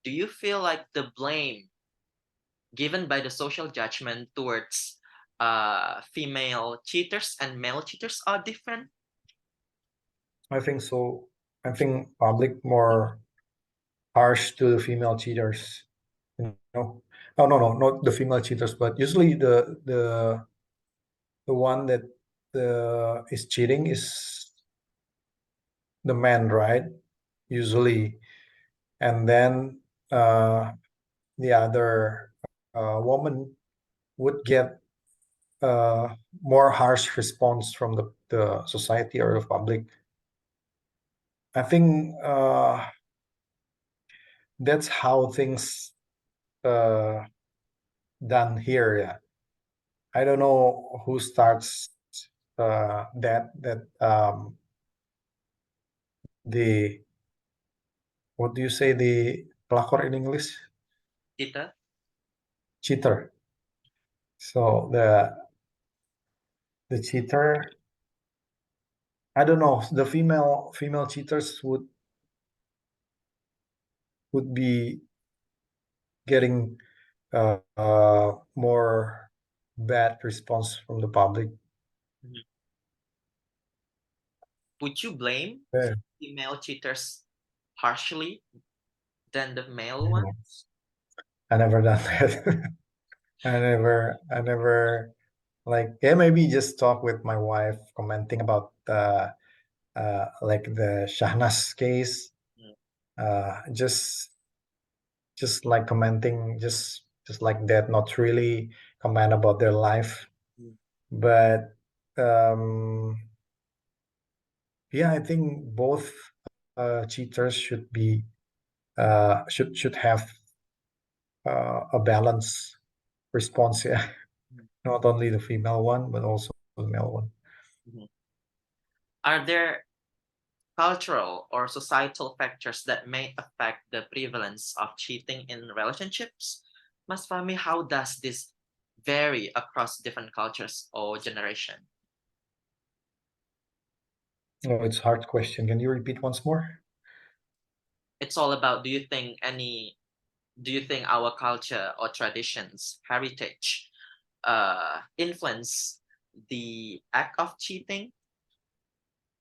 do you feel like the blame given by the social judgment towards female cheaters and male cheaters are different? I think so. I think public more harsh to the female cheaters. You know, Oh no, not the female cheaters, but usually the one that is cheating is the man, right? Usually, and then the other woman would get uh, more harsh response from the society or the public. I think that's how things uh, done here. Yeah, I don't know who starts that the what do you say the pelakor in English? Tita? Cheater. So the cheater. I don't know. The female cheaters would be getting more bad response from the public. Mhm. Would you blame Yeah. female cheaters harshly than the male No, ones? I never done that. I never like yeah maybe just talk with my wife commenting about like the Shahnas case. Mm, Just like commenting just like that, not really comment about their life. mm, But um yeah, I think both cheaters should be should have a balanced response. Yeah, mm, not only the female one but also the male one. mhm. Are there cultural or societal factors that may affect the prevalence of cheating in relationships? Mas Fahmi, how does this vary across different cultures or generation? Oh, it's a hard question. Can you repeat once more? It's all about, do you think our culture or traditions, heritage, influence the act of cheating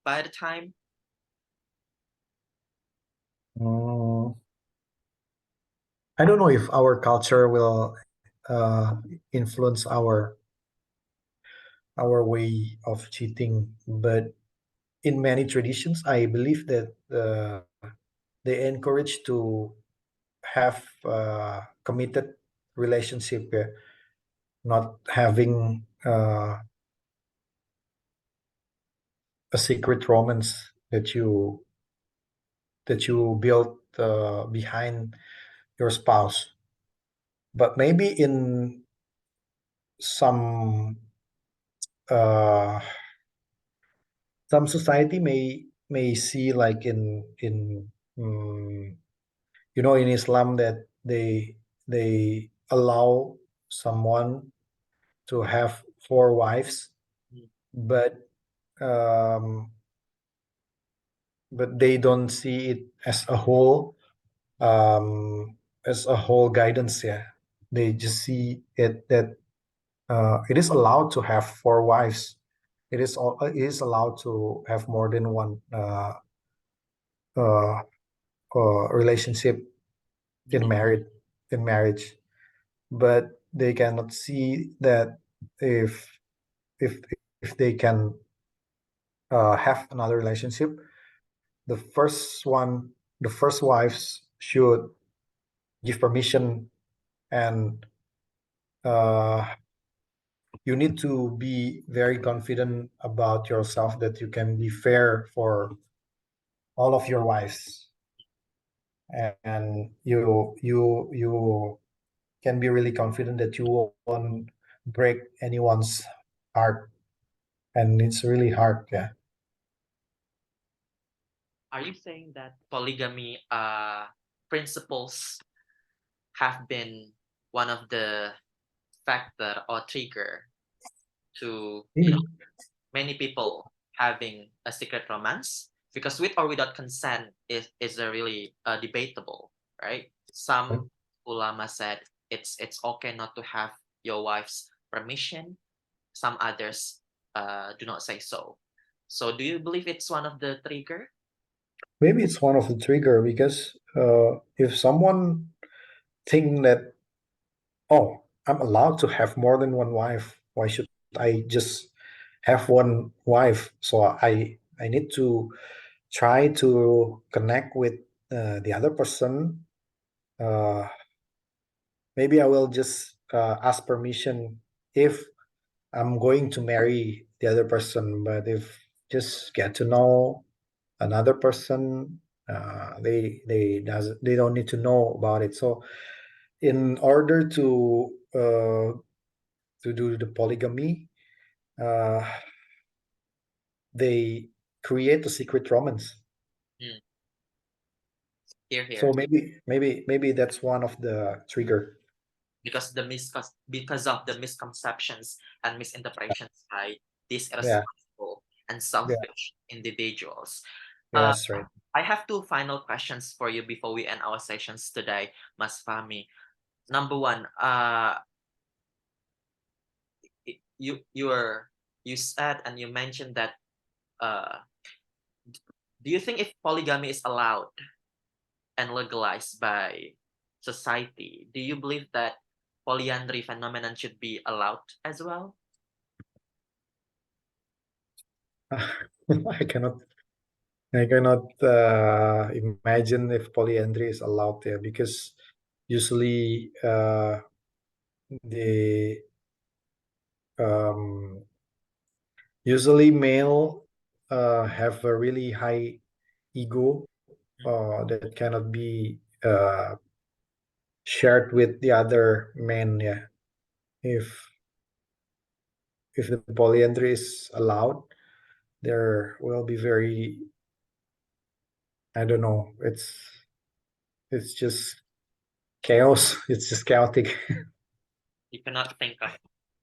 by the time? Mm, I don't know if our culture will uh, influence our way of cheating, but in many traditions, I believe that they encourage to have committed relationship, not having a secret romance that you build behind your spouse. But maybe in some uh, some society may see like mm, in Islam that they allow someone to have four wives, Mm, but um, they don't see it as a whole guidance. Yeah, they just see it that it is allowed to have four wives. It is allowed to have more than one uh, relationship in mhm, married in marriage, but they cannot see that if if if they can have another relationship, the first one, the first wives should give permission, and uh, you need to be very confident about yourself that you can be fair for all of your wives, and you can be really confident that you won't break anyone's heart, and it's really hard. Yeah. Are you saying that polygamy principles have been one of the factor or trigger to, many people having a secret romance? Because with or without consent is a really debatable, right? Some ulama said it's okay not to have your wife's permission. Some others do not say so. So do you believe it's one of the trigger? Maybe it's one of the trigger because if someone think that Oh, I'm allowed to have more than one wife. Why should I just have one wife? So I need to try to connect with the other person. Uh, Maybe I will just ask permission if I'm going to marry the other person. But if just get to know another person, they don't need to know about it. So in order to do the polygamy, uh, they create a secret romance. Mm, here, here. So maybe that's one of the trigger. Because of the misconceptions and misinterpretations by these Yeah, irresponsible and yeah, selfish individuals. Uh, yes, right. I have two final questions for you before we end our sessions today, Mas Fahmi. Number one, you said and you mentioned that uh, do you think if polygamy is allowed and legalized by society, do you believe that polyandry phenomenon should be allowed as well? I cannot I cannot imagine if polyandry is allowed there because usually the um, usually male have a really high ego that cannot be shared with the other men. Yeah, if if the polyandry is allowed, there will be very, I don't know. It's just chaos. It's just chaotic. You cannot think of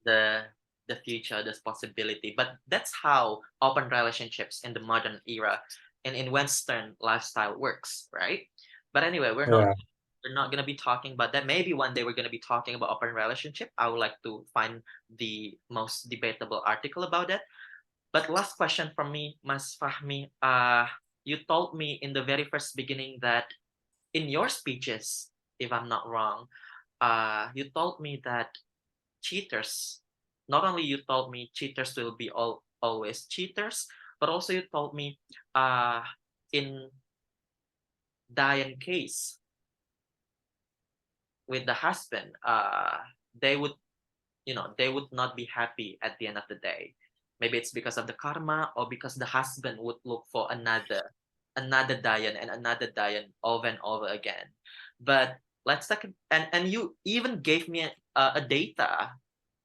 the the future, this possibility. But that's how open relationships in the modern era and in Western lifestyle works, right? But anyway, Yeah. we're not gonna be talking about that. Maybe one day we're gonna be talking about open relationship. I would like to find the most debatable article about that. But last question from me, Mas Fahmi. You told me in the very first beginning that in your speeches, if I'm not wrong, you told me that cheaters, not only you told me cheaters will be always cheaters, but also you told me uh, in Diane case with the husband, they would, they would not be happy at the end of the day. Maybe it's because of the karma or because the husband would look for another Diane and another Diane over and over again. But let's talk, and you even gave me a data,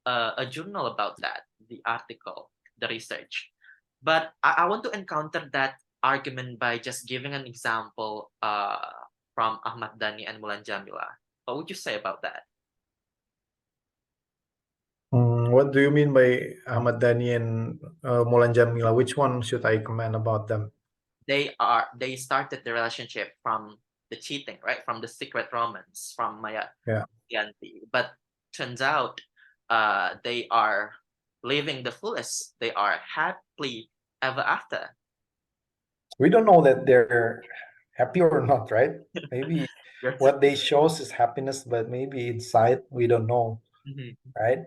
a journal about that, the article, the research. But I want to encounter that argument by just giving an example from Ahmad Dhani and Mulan Jamila. What would you say about that? What do you mean by Ahmad Dhani and Mulan Jamila? Which one should I comment about them? They started the relationship from the cheating, right? From the secret romance, from Maya Yeah, Yanti. But turns out they are living the fullest. They are happily ever after. we don't know that they're happy or not, right? Maybe Yes. what they shows is happiness, but maybe inside we don't know, Mhm. right?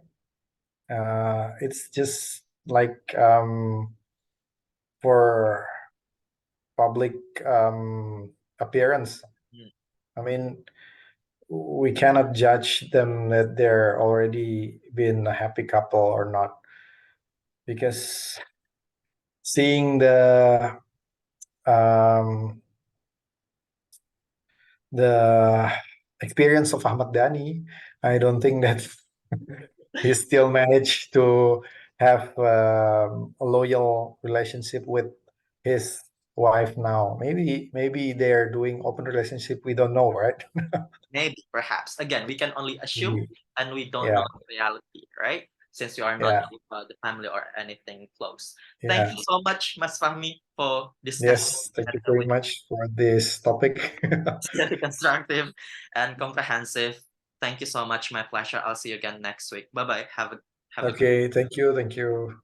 It's just like for public appearance. Mm. I mean, we cannot judge them that they're already been a happy couple or not because seeing um, the experience of Ahmad Dhani, I don't think that he still managed to have a loyal relationship with his wife now. Maybe they're doing open relationship. We don't know, right? Maybe, perhaps. Again, we can only assume Maybe. and we don't know Yeah, the reality, right? Since you are not yeah, the family or anything close. Thank yeah. you so much, Mas Fahmi, for discussing Yes, thank you very with much for this topic. very constructive and comprehensive. Thank you so much. My pleasure. I'll see you again next week. Bye bye. Have a good Okay, thank you, thank you.